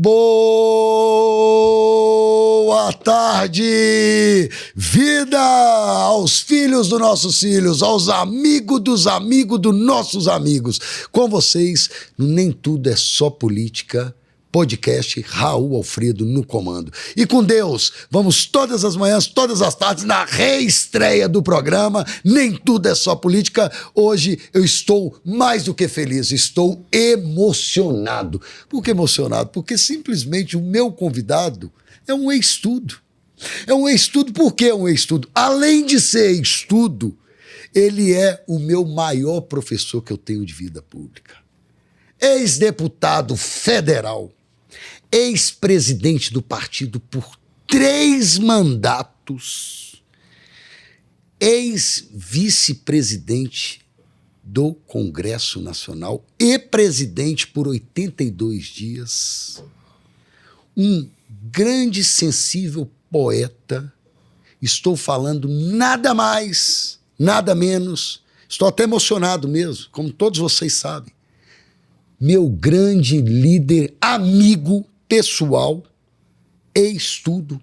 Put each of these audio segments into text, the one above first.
Boa tarde, vida aos filhos dos nossos filhos, aos amigos dos nossos amigos. Com vocês, Nem Tudo é Só Política, podcast Raul Alfredo no comando. E com Deus, vamos todas as manhãs, todas as tardes, na reestreia do programa Nem Tudo é Só Política. Hoje eu estou mais do que feliz, estou emocionado. Por que emocionado? Porque simplesmente o meu convidado é um ex-tudo. É um ex-tudo. Por que é um ex-tudo? Além de ser ex-tudo, ele é o meu maior professor que eu tenho de vida pública. Ex-deputado federal, ex-presidente do partido por 3 mandatos, ex-vice-presidente do Congresso Nacional e presidente por 82 dias, um grande, sensível poeta. Estou falando nada mais, nada menos, estou até emocionado mesmo, como todos vocês sabem, meu grande líder, amigo pessoal, ex-tudo,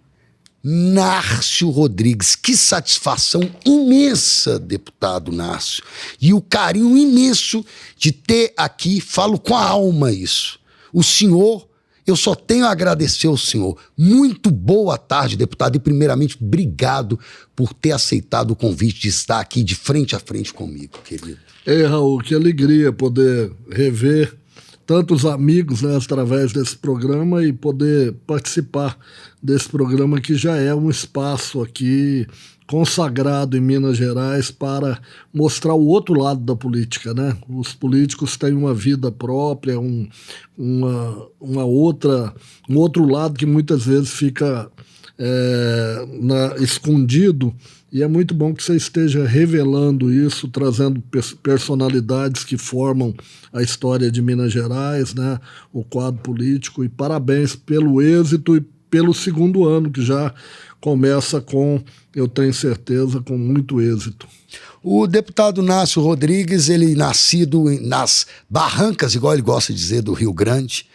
Nárcio Rodrigues. Que satisfação imensa, deputado Nárcio. E o carinho imenso de ter aqui, falo com a alma isso. O senhor, eu só tenho a agradecer ao senhor. Muito boa tarde, deputado. E primeiramente, obrigado por ter aceitado o convite de estar aqui de frente a frente comigo, querido. Ei, Raul, que alegria poder rever tantos amigos, né, através desse programa e poder participar desse programa que já é um espaço aqui consagrado em Minas Gerais para mostrar o outro lado da política, né? Os políticos têm uma vida própria, um outro lado que muitas vezes fica escondido. E é muito bom que você esteja revelando isso, trazendo personalidades que formam a história de Minas Gerais, né, o quadro político. E parabéns pelo êxito e pelo segundo ano, que já começa com, eu tenho certeza, com muito êxito. O deputado Nárcio Rodrigues, ele nascido nas Barrancas, igual ele gosta de dizer, do Rio Grande,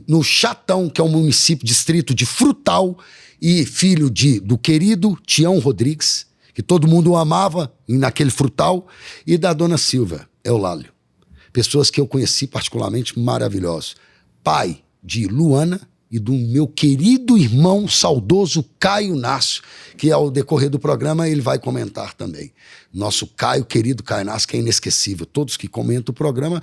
no Chatão, que é um município, distrito de Frutal, e filho do querido Tião Rodrigues, que todo mundo o amava naquele Frutal, e da dona Silvia Eulálio. Pessoas que eu conheci particularmente maravilhosos. Pai de Luana e do meu querido irmão saudoso Caio Nárcio, que ao decorrer do programa ele vai comentar também. Nosso Caio, querido Caio Nárcio, que é inesquecível. Todos que comentam o programa,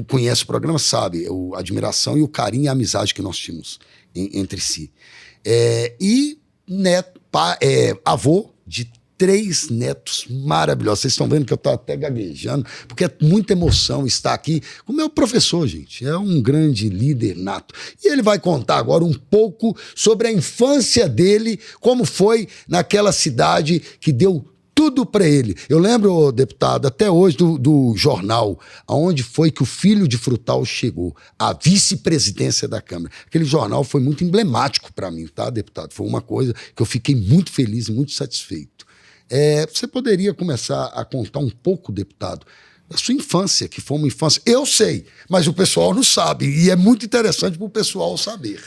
conhecem o programa, sabem a admiração e o carinho e a amizade que nós tínhamos entre si. E avô de 3 netos maravilhosos. Vocês estão vendo que eu estou até gaguejando, porque é muita emoção estar aqui com o meu professor, gente. É um grande líder nato. E ele vai contar agora um pouco sobre a infância dele, como foi naquela cidade que deu tudo para ele. Eu lembro, deputado, até hoje do jornal, aonde foi que o filho de Frutal chegou, a vice-presidência da Câmara. Aquele jornal foi muito emblemático para mim, tá, deputado? Foi uma coisa que eu fiquei muito feliz e muito satisfeito. Você poderia começar a contar um pouco, deputado, da sua infância, que foi uma infância... Eu sei, mas o pessoal não sabe, e é muito interessante para o pessoal saber.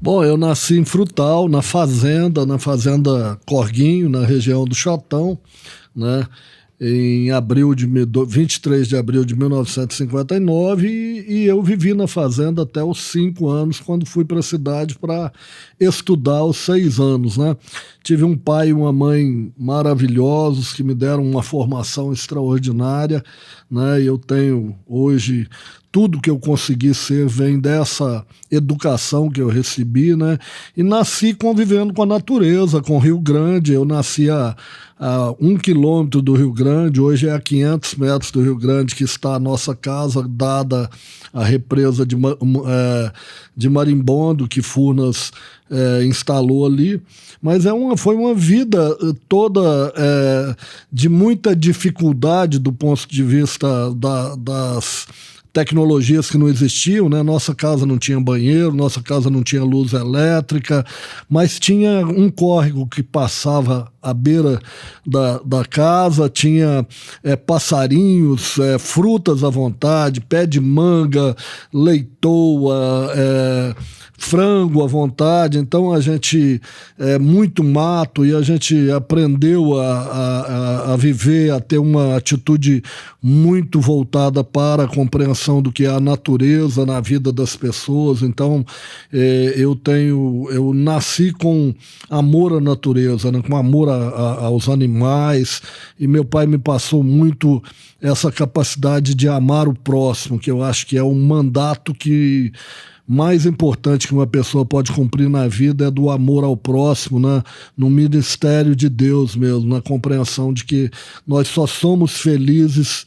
Bom, eu nasci em Frutal, na fazenda Corguinho, na região do Chatão, né, em 23 de abril de 1959, e eu vivi na fazenda até os 5 anos, quando fui para a cidade para estudar aos 6 anos, né. Tive um pai e uma mãe maravilhosos que me deram uma formação extraordinária, né, e eu tenho hoje... Tudo que eu consegui ser vem dessa educação que eu recebi, né? E nasci convivendo com a natureza, com o Rio Grande. Eu nasci a 1 quilômetro do Rio Grande, hoje é a 500 metros do Rio Grande que está a nossa casa, dada a represa de Marimbondo, que Furnas instalou ali. Mas foi uma vida toda de muita dificuldade do ponto de vista das tecnologias que não existiam, né? Nossa casa não tinha banheiro, nossa casa não tinha luz elétrica, mas tinha um córrego que passava à beira da casa, tinha passarinhos, frutas à vontade, pé de manga, leitoa, frango à vontade, então a gente muito mato e a gente aprendeu a viver, a ter uma atitude muito voltada para a compreensão do que é a natureza na vida das pessoas. Então eu nasci com amor à natureza, né? Com amor aos animais, e meu pai me passou muito essa capacidade de amar o próximo, que eu acho que é um mandato que mais importante que uma pessoa pode cumprir na vida, é do amor ao próximo, né? No ministério de Deus mesmo, na compreensão de que nós só somos felizes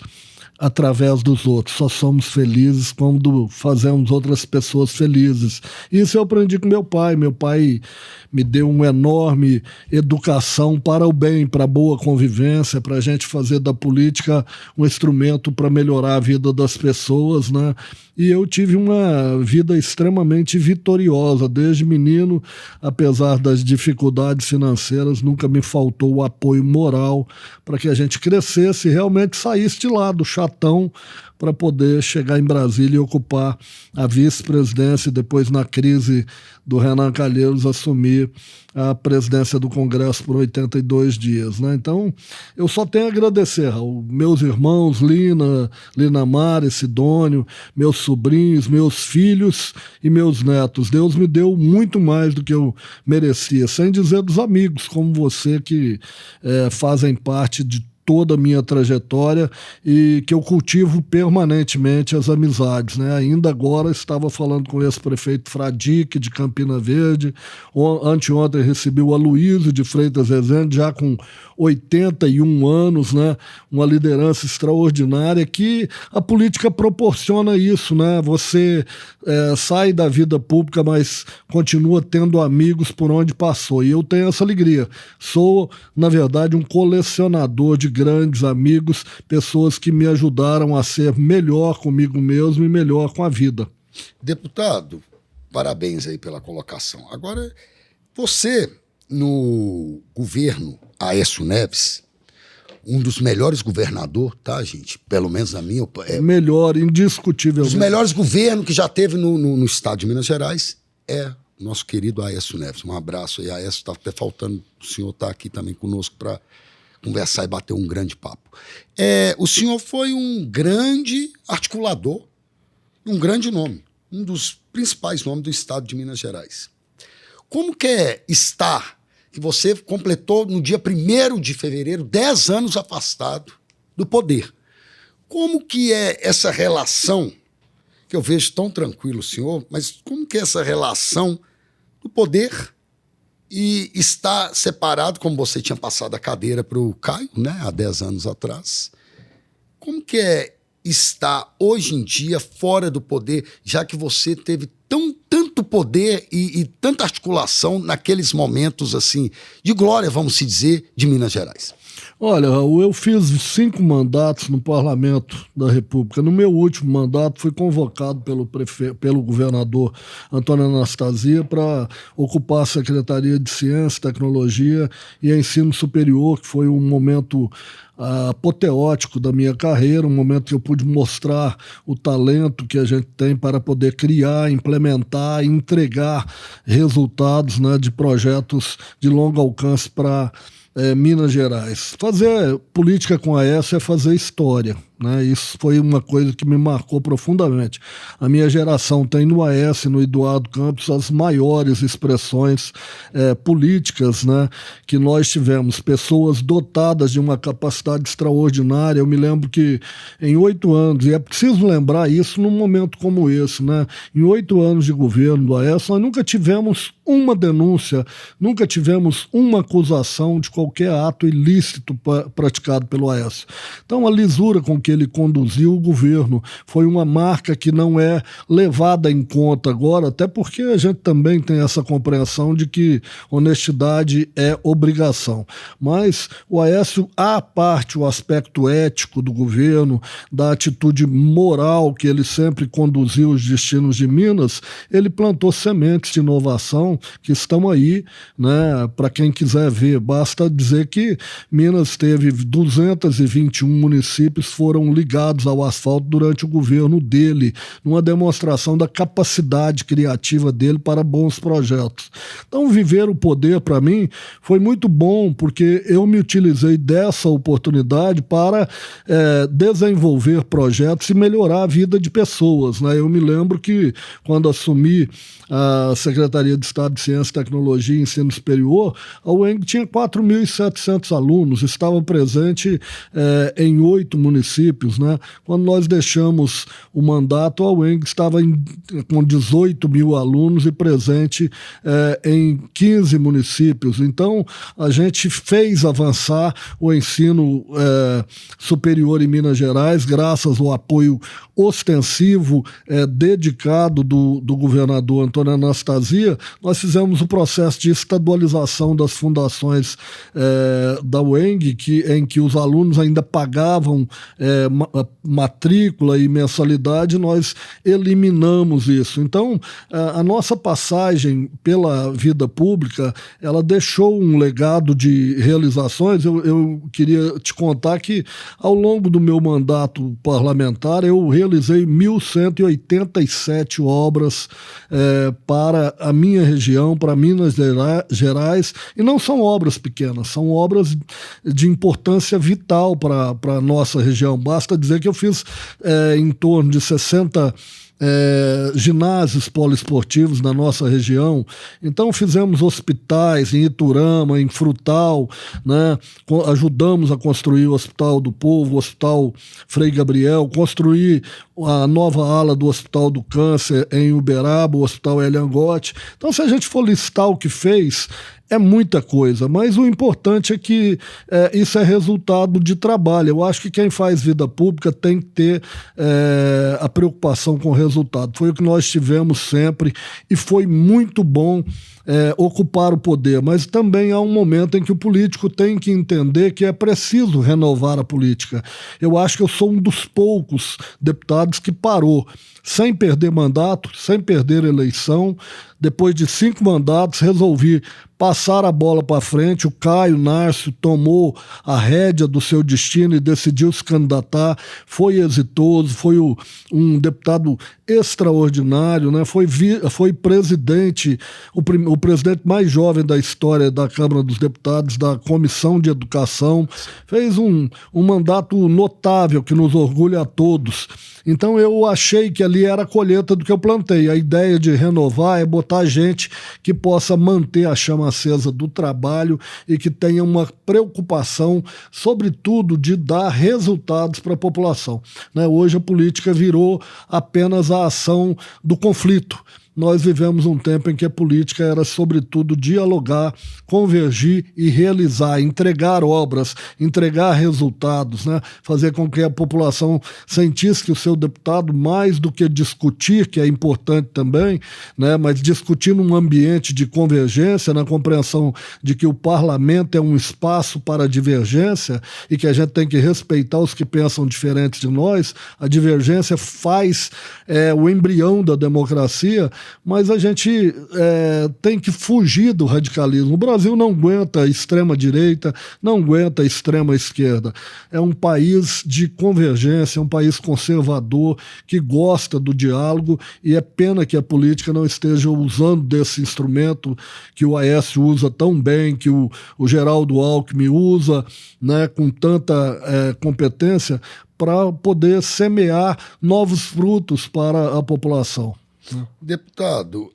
através dos outros, só somos felizes quando fazemos outras pessoas felizes. Isso eu aprendi com meu pai. Meu pai me deu uma enorme educação para o bem, para a boa convivência, para a gente fazer da política um instrumento para melhorar a vida das pessoas, né? E eu tive uma vida extremamente vitoriosa. Desde menino, apesar das dificuldades financeiras, nunca me faltou o apoio moral para que a gente crescesse e realmente saísse de lá, do chatão, para poder chegar em Brasília e ocupar a vice-presidência e depois, na crise do Renan Calheiros, assumir a presidência do Congresso por 82 dias. Né? Então, eu só tenho a agradecer aos meus irmãos, Lina Mari, Sidônio, meus sobrinhos, meus filhos e meus netos. Deus me deu muito mais do que eu merecia, sem dizer dos amigos como você, que fazem parte de toda a minha trajetória e que eu cultivo permanentemente as amizades, né? Ainda agora estava falando com o ex-prefeito Fradique de Campina Verde, anteontem recebi o Aloysio de Freitas Rezende, já com 81 anos, né? Uma liderança extraordinária, que a política proporciona isso, né? Você sai da vida pública, mas continua tendo amigos por onde passou, e eu tenho essa alegria. Sou, na verdade, um colecionador de grandes amigos, pessoas que me ajudaram a ser melhor comigo mesmo e melhor com a vida. Deputado, parabéns aí pela colocação. Agora, você, no governo Aécio Neves, um dos melhores governadores, tá, gente? Pelo menos na minha opinião. Melhor, indiscutivelmente. Um dos melhores governos que já teve no estado de Minas Gerais é nosso querido Aécio Neves. Um abraço aí, Aécio. Está até faltando o senhor estar aqui também conosco para conversar e bater um grande papo. O senhor foi um grande articulador, um grande nome, um dos principais nomes do estado de Minas Gerais. Como que estar, que você completou no dia 1º de fevereiro, 10 anos afastado do poder? Como que é essa relação, que eu vejo tão tranquilo o senhor, mas como que é essa relação do poder e está separado, como você tinha passado a cadeira para o Caio, né, há 10 anos atrás? Como que é estar hoje em dia fora do poder, já que você teve tanto poder e tanta articulação naqueles momentos assim de glória, vamos se dizer, de Minas Gerais? Olha, Raul, eu fiz 5 mandatos no Parlamento da República. No meu último mandato, fui convocado pelo governador Antônio Anastasia para ocupar a Secretaria de Ciência, Tecnologia e Ensino Superior, que foi um momento apoteótico da minha carreira, um momento que eu pude mostrar o talento que a gente tem para poder criar, implementar e entregar resultados, né, de projetos de longo alcance para Minas Gerais. Fazer política com a Aécio é fazer história, né? Isso foi uma coisa que me marcou profundamente. A minha geração tem no Aécio e no Eduardo Campos as maiores expressões políticas, né, que nós tivemos. Pessoas dotadas de uma capacidade extraordinária. Eu me lembro que em 8 anos, e é preciso lembrar isso num momento como esse, né? Em 8 anos de governo do Aécio, nós nunca tivemos uma denúncia, nunca tivemos uma acusação de qualquer ato ilícito praticado pelo Aécio. Então, a lisura com que ele conduziu o governo foi uma marca que não é levada em conta agora, até porque a gente também tem essa compreensão de que honestidade é obrigação. Mas o Aécio, à parte o aspecto ético do governo, da atitude moral que ele sempre conduziu os destinos de Minas, ele plantou sementes de inovação que estão aí, né, para quem quiser ver. Basta dizer que Minas teve 221 municípios, foram foram ligados ao asfalto durante o governo dele, numa demonstração da capacidade criativa dele para bons projetos. Então, viver o poder, para mim, foi muito bom, porque eu me utilizei dessa oportunidade para desenvolver projetos e melhorar a vida de pessoas, né? Eu me lembro que, quando assumi a Secretaria de Estado de Ciência, Tecnologia e Ensino Superior, a UENG tinha 4.700 alunos, estava presente em 8 municípios, né? Quando nós deixamos o mandato, a UENG estava com 18 mil alunos e presente em 15 municípios. Então, a gente fez avançar o ensino superior em Minas Gerais, graças ao apoio ostensivo, dedicado do governador Antônio Anastasia. Nós fizemos o processo de estadualização das fundações da UENG, em que os alunos ainda pagavam matrícula e mensalidade. Nós eliminamos isso. Então, a nossa passagem pela vida pública, ela deixou um legado de realizações. Eu queria te contar que, ao longo do meu mandato parlamentar, eu realizei 1.187 obras para a minha região, para Minas Gerais, e não são obras pequenas, são obras de importância vital para a nossa região. Basta dizer que eu fiz em torno de 60 ginásios poliesportivos na nossa região. Então, fizemos hospitais em Iturama, em Frutal, né? Ajudamos a construir o Hospital do Povo, o Hospital Frei Gabriel, construir a nova ala do Hospital do Câncer em Uberaba, o Hospital Eliangote. Então, se a gente for listar o que fez, é muita coisa, mas o importante é que isso é resultado de trabalho. Eu acho que quem faz vida pública tem que ter a preocupação com o resultado. Foi o que nós tivemos sempre e foi muito bom ocupar o poder, mas também há um momento em que o político tem que entender que é preciso renovar a política. Eu acho que eu sou um dos poucos deputados que parou, sem perder mandato, sem perder eleição. Depois de 5 mandatos, resolvi passar a bola para frente. O Caio Nárcio tomou a rédea do seu destino e decidiu se candidatar. Foi exitoso, foi um deputado extraordinário, né? Foi presidente, o presidente mais jovem da história da Câmara dos Deputados, da Comissão de Educação. Fez um mandato notável que nos orgulha a todos. Então eu achei que ali era a colheita do que eu plantei. A ideia de renovar é botar gente que possa manter a chama acesa do trabalho e que tenha uma preocupação, sobretudo, de dar resultados para a população, né? Hoje a política virou apenas a ação do conflito. Nós vivemos um tempo em que a política era, sobretudo, dialogar, convergir e realizar, entregar obras, entregar resultados, né? Fazer com que a população sentisse que o seu deputado, mais do que discutir, que é importante também, né? Mas discutir num ambiente de convergência, na compreensão de que o parlamento é um espaço para divergência e que a gente tem que respeitar os que pensam diferentes de nós. A divergência faz o embrião da democracia, mas a gente tem que fugir do radicalismo. O Brasil não aguenta a extrema-direita, não aguenta a extrema-esquerda. É um país de convergência, é um país conservador, que gosta do diálogo, e é pena que a política não esteja usando desse instrumento que o Aécio usa tão bem, que o Geraldo Alckmin usa, né, com tanta competência, para poder semear novos frutos para a população. Deputado,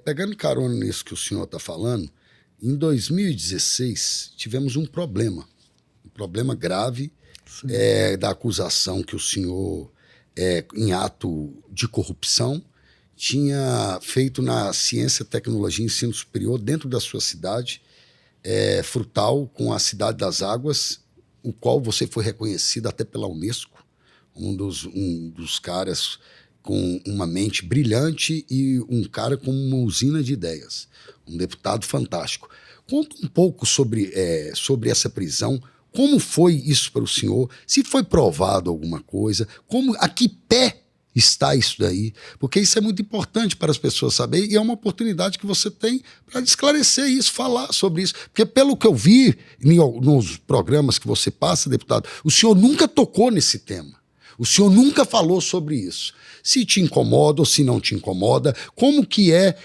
pegando carona nisso que o senhor está falando, em 2016 tivemos um problema grave da acusação que o senhor, em ato de corrupção, tinha feito na Ciência, Tecnologia e Ensino Superior dentro da sua cidade, Frutal, com a Cidade das Águas, o qual você foi reconhecido até pela Unesco, um dos caras com uma mente brilhante e um cara com uma usina de ideias, um deputado fantástico. Conta um pouco sobre essa prisão, como foi isso para o senhor, se foi provado alguma coisa, a que pé está isso daí, porque isso é muito importante para as pessoas saberem e é uma oportunidade que você tem para esclarecer isso, falar sobre isso, porque pelo que eu vi nos programas que você passa, deputado, o senhor nunca tocou nesse tema. O senhor nunca falou sobre isso. Se te incomoda ou se não te incomoda, como que é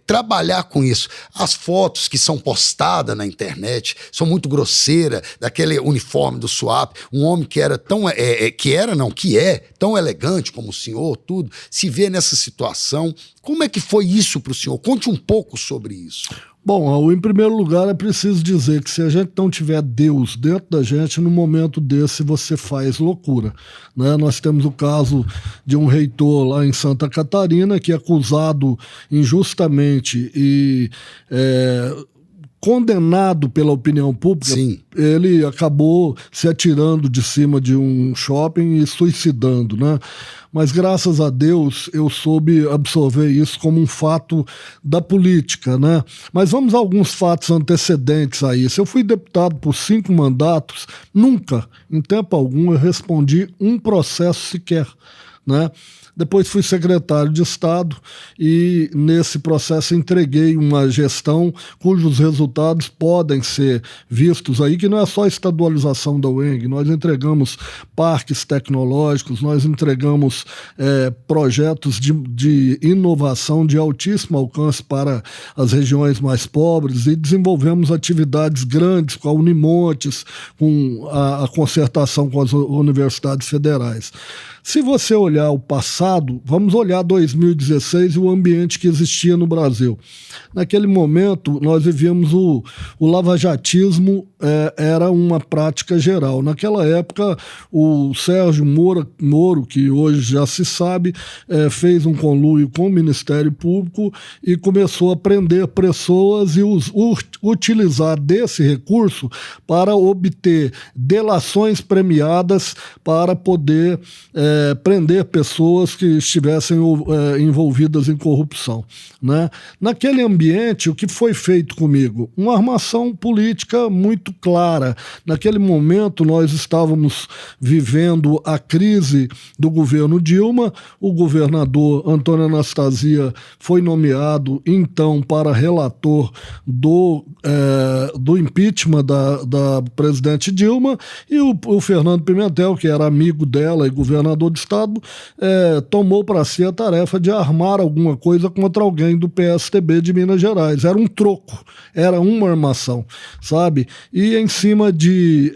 trabalhar com isso? As fotos que são postadas na internet são muito grosseiras, daquele uniforme do SWAP, um homem que era tão, que é tão elegante como o senhor, tudo, se vê nessa situação. Como é que foi isso para o senhor? Conte um pouco sobre isso. Bom, em primeiro lugar é preciso dizer que se a gente não tiver Deus dentro da gente, no momento desse você faz loucura, né? Nós temos o caso de um reitor lá em Santa Catarina que é acusado injustamente e condenado pela opinião pública. Sim. Ele acabou se atirando de cima de um shopping e suicidando, né? Mas graças a Deus eu soube absorver isso como um fato da política, né? Mas vamos a alguns fatos antecedentes a isso. Eu fui deputado por 5 mandatos, nunca, em tempo algum, eu respondi um processo sequer, né? Depois fui secretário de Estado e nesse processo entreguei uma gestão cujos resultados podem ser vistos aí, que não é só a estadualização da UENG, nós entregamos parques tecnológicos, nós entregamos projetos de inovação de altíssimo alcance para as regiões mais pobres e desenvolvemos atividades grandes com a Unimontes, com a concertação com as universidades federais. Se você olhar o passado, vamos olhar 2016 e o ambiente que existia no Brasil. Naquele momento, nós vivíamos o lavajatismo, era uma prática geral. Naquela época, o Sérgio Moro, que hoje já se sabe, fez um conluio com o Ministério Público e começou a prender pessoas e utilizar desse recurso para obter delações premiadas para poder prender pessoas que estivessem envolvidas em corrupção, né? Naquele ambiente, o que foi feito comigo? Uma armação política muito clara. Naquele momento, nós estávamos vivendo a crise do governo Dilma, o governador Antônio Anastasia foi nomeado, então, para relator do impeachment da presidente Dilma, e o Fernando Pimentel, que era amigo dela e governador do Estado, tomou para si a tarefa de armar alguma coisa contra alguém do PSDB de Minas Gerais. Era um troco, era uma armação, sabe? E em cima de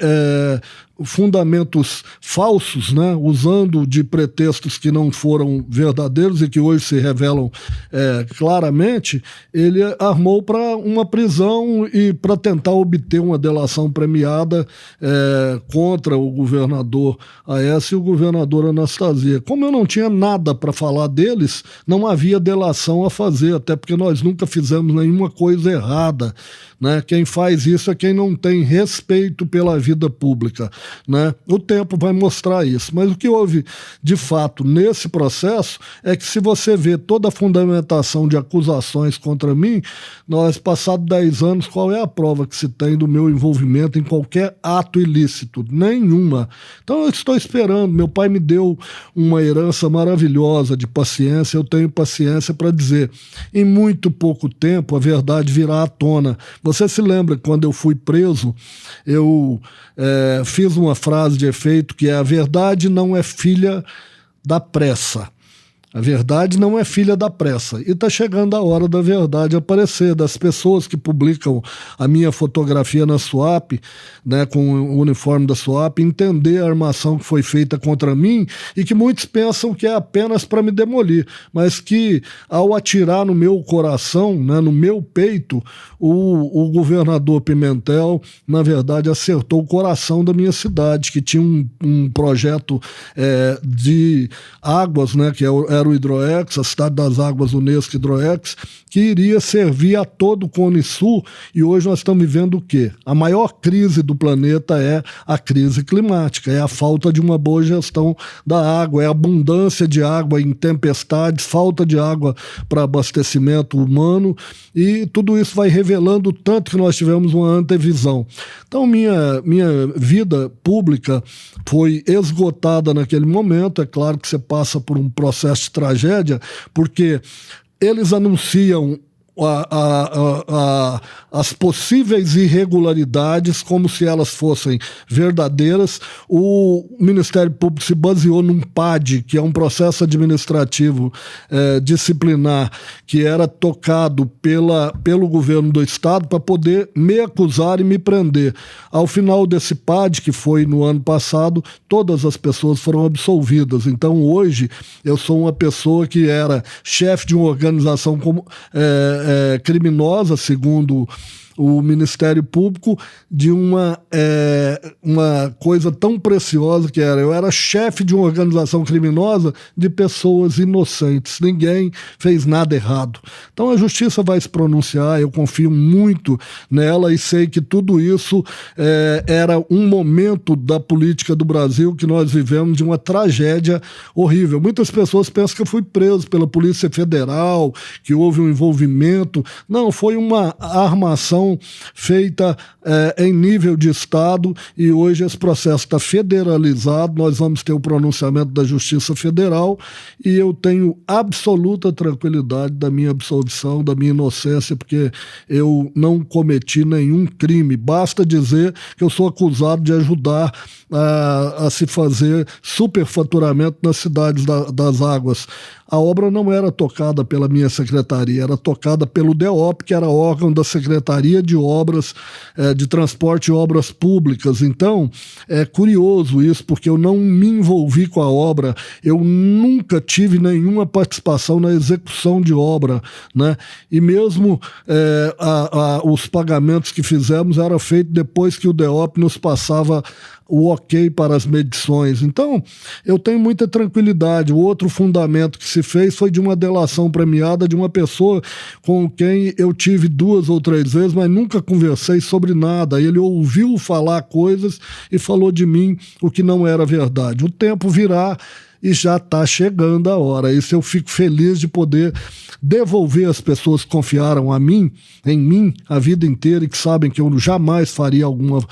fundamentos falsos, né, usando de pretextos que não foram verdadeiros e que hoje se revelam claramente, ele armou para uma prisão e para tentar obter uma delação premiada contra o governador Aécio e o governador Anastasia. Como eu não tinha nada para falar deles, não havia delação a fazer, até porque nós nunca fizemos nenhuma coisa errada, né? Quem faz isso é quem não tem respeito pela vida pública, né? O tempo vai mostrar isso. Mas o que houve de fato nesse processo é que, se você vê toda a fundamentação de acusações contra mim, nós, passados 10 anos, qual é a prova que se tem do meu envolvimento em qualquer ato ilícito? Nenhuma. Então eu estou esperando. Meu pai me deu uma herança maravilhosa de paciência. Eu tenho paciência para dizer, em muito pouco tempo a verdade virá à tona. Você se lembra, quando eu fui preso, eu fiz uma frase de efeito que é: a verdade não é filha da pressa. A verdade não é filha da pressa. E está chegando a hora da verdade aparecer, das pessoas que publicam a minha fotografia na SWAP, né, com o uniforme da SWAP, entender a armação que foi feita contra mim e que muitos pensam que é apenas para me demolir, mas que, ao atirar no meu coração, né, no meu peito, o governador Pimentel, na verdade, acertou o coração da minha cidade, que tinha um projeto de águas, né, que era o Hidroex, a Cidade das Águas Unesco Hidroex, que iria servir a todo o Cone Sul, e hoje nós estamos vivendo o quê? A maior crise do planeta é a crise climática, é a falta de uma boa gestão da água, é a abundância de água em tempestades, falta de água para abastecimento humano, e tudo isso vai revelando o tanto que nós tivemos uma antevisão. Então minha vida pública foi esgotada naquele momento. É claro que você passa por um processo de tragédia, porque eles anunciam as possíveis irregularidades como se elas fossem verdadeiras. O Ministério Público se baseou num PAD, que é um processo administrativo disciplinar, que era tocado pelo governo do Estado para poder me acusar e me prender. Ao final desse PAD, que foi no ano passado, todas as pessoas foram absolvidas. Então, hoje, eu sou uma pessoa que era chefe de uma organização criminosa, segundo o Ministério Público, de uma coisa tão preciosa que era. Eu era chefe de uma organização criminosa de pessoas inocentes. Ninguém fez nada errado. Então a justiça vai se pronunciar, eu confio muito nela e sei que tudo isso era um momento da política do Brasil que nós vivemos de uma tragédia horrível. Muitas pessoas pensam que eu fui preso pela Polícia Federal, que houve um envolvimento. Não, foi uma armação feita em nível de Estado, e hoje esse processo está federalizado. Nós vamos ter o pronunciamento da Justiça Federal e eu tenho absoluta tranquilidade da minha absolvição, da minha inocência, porque eu não cometi nenhum crime. Basta dizer que eu sou acusado de ajudar a se fazer superfaturamento nas cidades das águas. A obra não era tocada pela minha secretaria, era tocada pelo DEOP, que era órgão da Secretaria de Obras, de Transporte e Obras Públicas. Então, é curioso isso, porque eu não me envolvi com a obra, eu nunca tive nenhuma participação na execução de obra, né? E mesmo os pagamentos que fizemos eram feitos depois que o DEOP nos passava o ok para as medições. Então, eu tenho muita tranquilidade. O outro fundamento que se fez foi de uma delação premiada de uma pessoa com quem eu tive 2 ou 3 vezes, mas nunca conversei sobre nada. Ele ouviu falar coisas e falou de mim o que não era verdade. O tempo virá e já está chegando a hora. Isso eu fico feliz de poder devolver as pessoas que confiaram em mim a vida inteira e que sabem que eu jamais faria alguma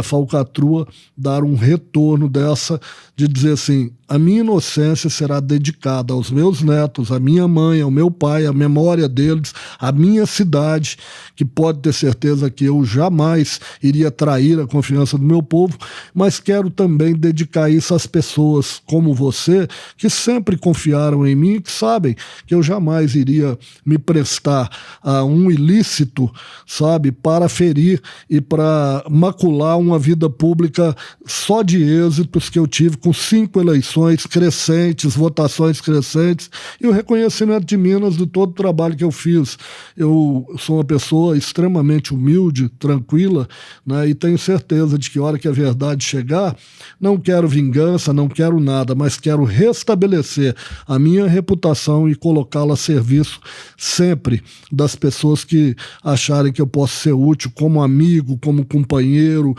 falcatrua, dar um retorno dessa, de dizer assim, a minha inocência será dedicada aos meus netos, à minha mãe, ao meu pai, à memória deles, à minha cidade, que pode ter certeza que eu jamais iria trair a confiança do meu povo, mas quero também dedicar isso às pessoas como você, que sempre confiaram em mim e que sabem que eu jamais iria me prestar a um ilícito, sabe, para ferir e para macular uma vida pública só de êxitos que eu tive com 5 eleições crescentes, votações crescentes e o reconhecimento de Minas de todo o trabalho que eu fiz. Eu sou uma pessoa extremamente humilde, tranquila, né, e tenho certeza de que a hora que a verdade chegar, não quero vingança, não quero nada, mas quero restabelecer a minha reputação e colocá-la a serviço sempre das pessoas que acharem que eu posso ser útil como amigo, como companheiro,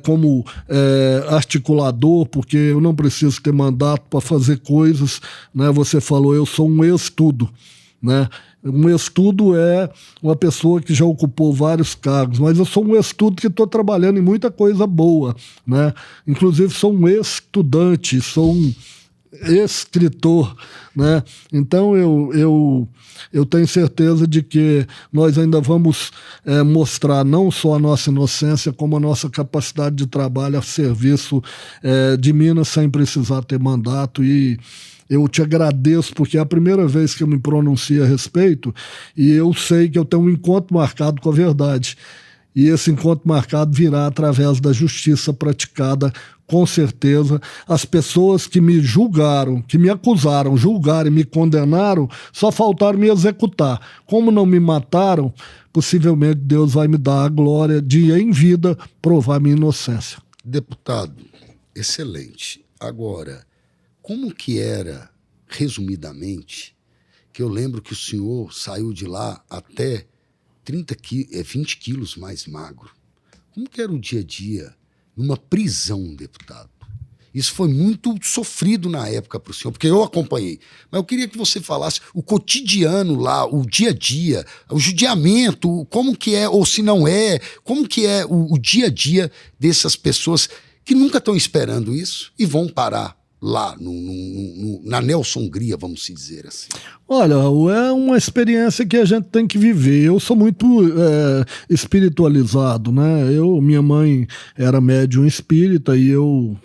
como articulador, porque eu não preciso ter mandato para fazer coisas, né? Você falou, eu sou um ex-tudo, né? Um ex-tudo é uma pessoa que já ocupou vários cargos, mas eu sou um ex-tudo que estou trabalhando em muita coisa boa, né? Inclusive sou um ex-estudante, sou um escritor, né? Então eu tenho certeza de que nós ainda vamos mostrar não só a nossa inocência, como a nossa capacidade de trabalho a serviço de Minas sem precisar ter mandato. E eu te agradeço, porque é a primeira vez que eu me pronuncio a respeito e eu sei que eu tenho um encontro marcado com a verdade. E esse encontro marcado virá através da justiça praticada, com certeza. As pessoas que me julgaram, que me acusaram, julgaram e me condenaram, só faltaram me executar. Como não me mataram, possivelmente Deus vai me dar a glória de, em vida, provar minha inocência. Deputado, excelente. Agora, como que era, resumidamente, que eu lembro que o senhor saiu de lá até 20 quilos mais magro. Como que era o dia a dia numa prisão, deputado? Isso foi muito sofrido na época para o senhor, porque eu acompanhei. Mas eu queria que você falasse o cotidiano lá, o dia a dia, o judiamento, como que é, ou se não é, como que é o dia a dia dessas pessoas que nunca estão esperando isso e vão parar lá na Nelson-Hungria, vamos se dizer assim? Olha, é uma experiência que a gente tem que viver. Eu sou muito espiritualizado, né? Minha mãe era médium espírita e eu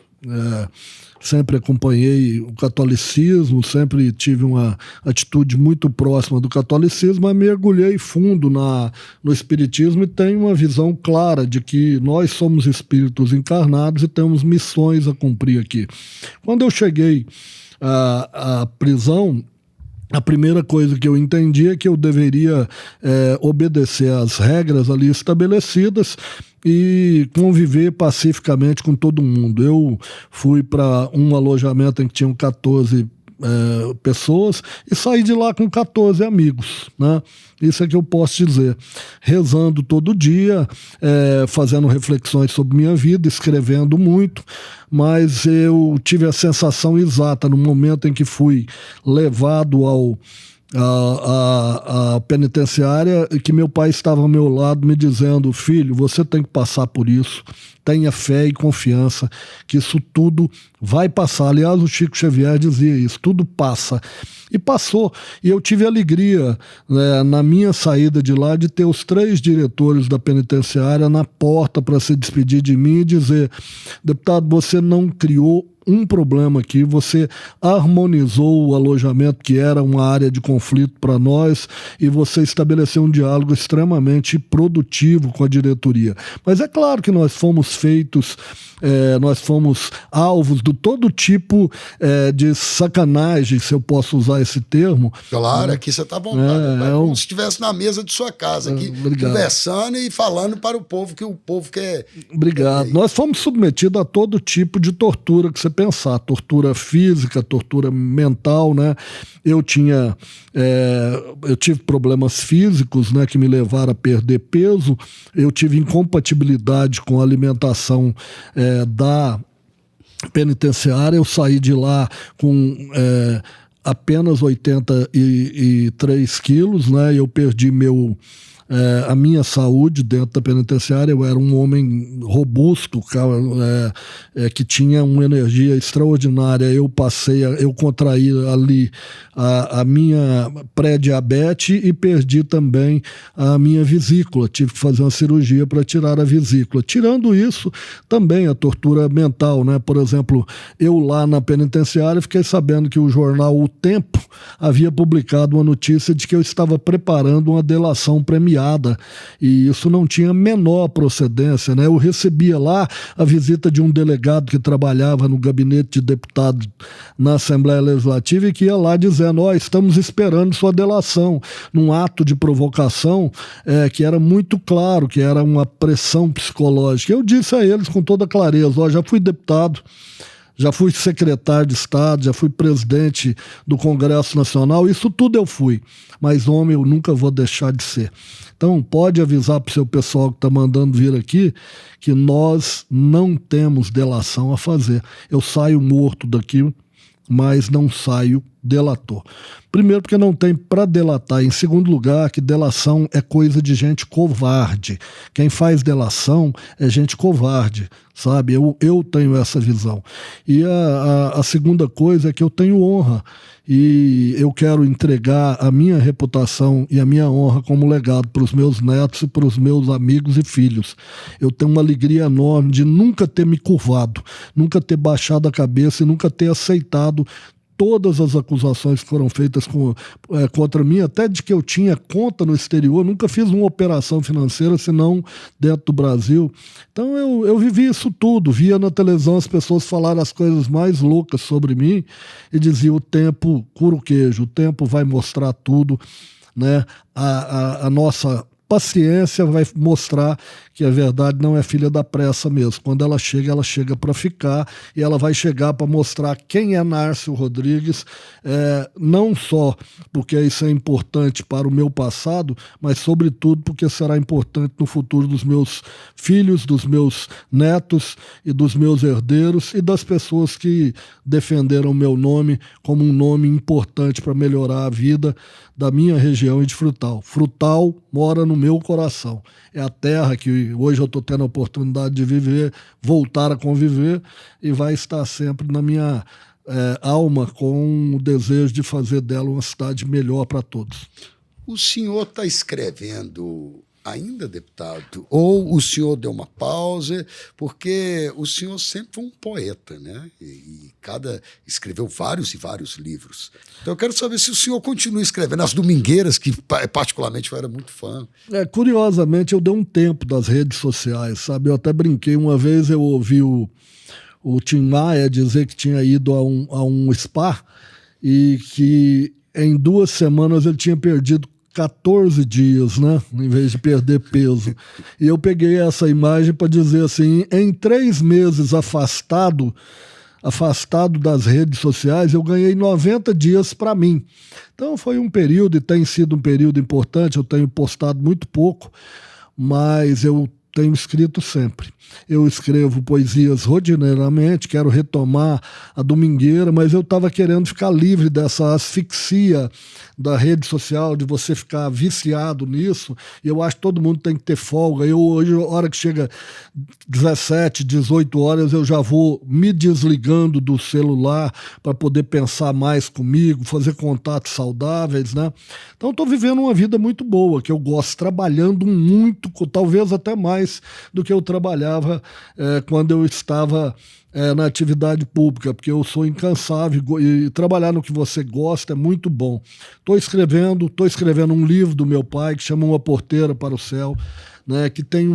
sempre acompanhei o catolicismo, sempre tive uma atitude muito próxima do catolicismo, mas mergulhei fundo no espiritismo e tenho uma visão clara de que nós somos espíritos encarnados e temos missões a cumprir aqui. Quando eu cheguei à prisão, a primeira coisa que eu entendi é que eu deveria obedecer às regras ali estabelecidas e conviver pacificamente com todo mundo. Eu fui para um alojamento em que tinham 14 pessoas e saí de lá com 14 amigos, né? Isso é que eu posso dizer. Rezando todo dia, fazendo reflexões sobre minha vida, escrevendo muito, mas eu tive a sensação exata no momento em que fui levado a penitenciária, que meu pai estava ao meu lado me dizendo: filho, você tem que passar por isso, tenha fé e confiança que isso tudo vai passar. Aliás, o Chico Xavier dizia isso, tudo passa. E passou. E eu tive alegria, na minha saída de lá, de ter os 3 diretores da penitenciária na porta para se despedir de mim e dizer: deputado, você não criou um problema aqui, você harmonizou o alojamento, que era uma área de conflito para nós, e você estabeleceu um diálogo extremamente produtivo com a diretoria. Mas é claro que nós fomos nós fomos alvos de todo tipo de sacanagem, se eu posso usar esse termo. Claro, aqui você está à vontade. Como se estivesse na mesa de sua casa, aqui, conversando e falando para o povo que o povo quer. Obrigado. Nós fomos submetidos a todo tipo de tortura que você pensar, tortura física, tortura mental, né? Eu tive problemas físicos, né, que me levaram a perder peso. Eu tive incompatibilidade com a alimentação da penitenciária. Eu saí de lá com apenas 83 quilos, né? Eu perdi a minha saúde dentro da penitenciária. Eu era um homem robusto, que tinha uma energia extraordinária. Eu contraí ali a minha pré-diabetes e perdi também a minha vesícula. Tive que fazer uma cirurgia para tirar a vesícula. Tirando isso, também a tortura mental, né? Por exemplo, eu lá na penitenciária fiquei sabendo que o jornal O Tempo havia publicado uma notícia de que eu estava preparando uma delação premiada, e isso não tinha a menor procedência, né? Eu recebia lá a visita de um delegado que trabalhava no gabinete de deputado na Assembleia Legislativa e que ia lá dizendo: estamos esperando sua delação, num ato de provocação que era muito claro, que era uma pressão psicológica. Eu disse a eles com toda clareza: já fui deputado, já fui secretário de Estado, já fui presidente do Congresso Nacional, isso tudo eu fui, mas homem eu nunca vou deixar de ser. Então pode avisar para o seu pessoal que está mandando vir aqui que nós não temos delação a fazer. Eu saio morto daqui, mas não saio delator. Primeiro, porque não tem para delatar. Em segundo lugar, que delação é coisa de gente covarde. Quem faz delação é gente covarde, sabe? Eu tenho essa visão. E a segunda coisa é que eu tenho honra. E eu quero entregar a minha reputação e a minha honra como legado para os meus netos e para os meus amigos e filhos. Eu tenho uma alegria enorme de nunca ter me curvado, nunca ter baixado a cabeça e nunca ter aceitado todas as acusações que foram feitas contra mim, até de que eu tinha conta no exterior. Nunca fiz uma operação financeira senão dentro do Brasil. Então eu vivi isso tudo, via na televisão as pessoas falarem as coisas mais loucas sobre mim e dizia: o tempo cura o queijo, o tempo vai mostrar tudo, né? A nossa paciência vai mostrar que a verdade não é filha da pressa mesmo. Quando ela chega para ficar, e ela vai chegar para mostrar quem é Nárcio Rodrigues, não só porque isso é importante para o meu passado, mas sobretudo porque será importante no futuro dos meus filhos, dos meus netos e dos meus herdeiros e das pessoas que defenderam o meu nome como um nome importante para melhorar a vida da minha região e de Frutal. Frutal mora no meu coração. É a terra que hoje eu estou tendo a oportunidade de viver, voltar a conviver, e vai estar sempre alma com o desejo de fazer dela uma cidade melhor para todos. O senhor está escrevendo ainda, deputado? Ou o senhor deu uma pausa? Porque o senhor sempre foi um poeta, né? Escreveu vários e vários livros. Então eu quero saber se o senhor continua escrevendo. As Domingueiras, que particularmente eu era muito fã. Curiosamente, eu dei um tempo das redes sociais, sabe? Eu até brinquei. Uma vez eu ouvi o Tim Maia dizer que tinha ido a um spa e que em 2 semanas ele tinha perdido 14 dias, né? Em vez de perder peso. E eu peguei essa imagem para dizer assim, em 3 meses afastado das redes sociais, eu ganhei 90 dias para mim. Então foi um período, e tem sido um período importante, eu tenho postado muito pouco, mas eu tenho escrito sempre. Eu escrevo poesias rotineiramente, quero retomar a Domingueira, mas eu estava querendo ficar livre dessa asfixia da rede social, de você ficar viciado nisso, e eu acho que todo mundo tem que ter folga. Eu hoje, a hora que chega 17, 18 horas, eu já vou me desligando do celular para poder pensar mais comigo, fazer contatos saudáveis, né? Então estou vivendo uma vida muito boa, que eu gosto, trabalhando muito, talvez até mais do que eu trabalhava quando eu estava na atividade pública, porque eu sou incansável e trabalhar no que você gosta é muito bom. Estou escrevendo um livro do meu pai que chama Uma Porteira para o Céu, né, que tem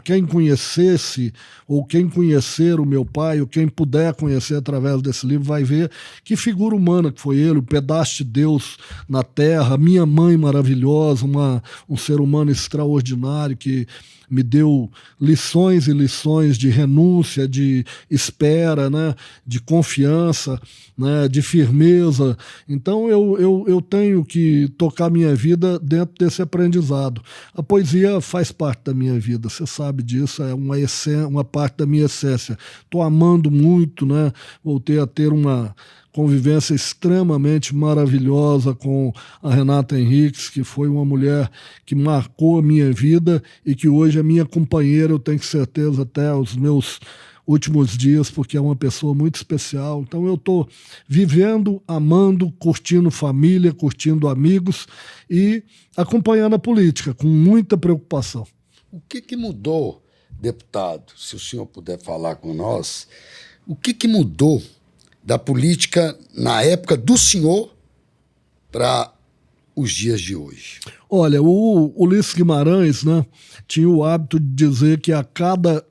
quem conhecesse ou quem conhecer o meu pai, ou quem puder conhecer através desse livro, vai ver que figura humana que foi ele, um pedaço de Deus na terra, minha mãe maravilhosa, um ser humano extraordinário que me deu lições e lições de renúncia, de espera, né, de confiança, né, de firmeza. Então eu tenho que tocar minha vida dentro desse aprendizado. A poesia faz parte da minha vida, você sabe disso, é uma parte da minha essência. Estou amando muito, né, voltei a ter uma convivência extremamente maravilhosa com a Renata Henriques, que foi uma mulher que marcou a minha vida e que hoje é minha companheira, eu tenho certeza, até os meus últimos dias, porque é uma pessoa muito especial. Então eu estou vivendo, amando, curtindo família, curtindo amigos e acompanhando a política com muita preocupação. O que mudou, deputado, se o senhor puder falar com nós, o que mudou da política na época do senhor para os dias de hoje? Olha, o Ulisses Guimarães, né, tinha o hábito de dizer que a cada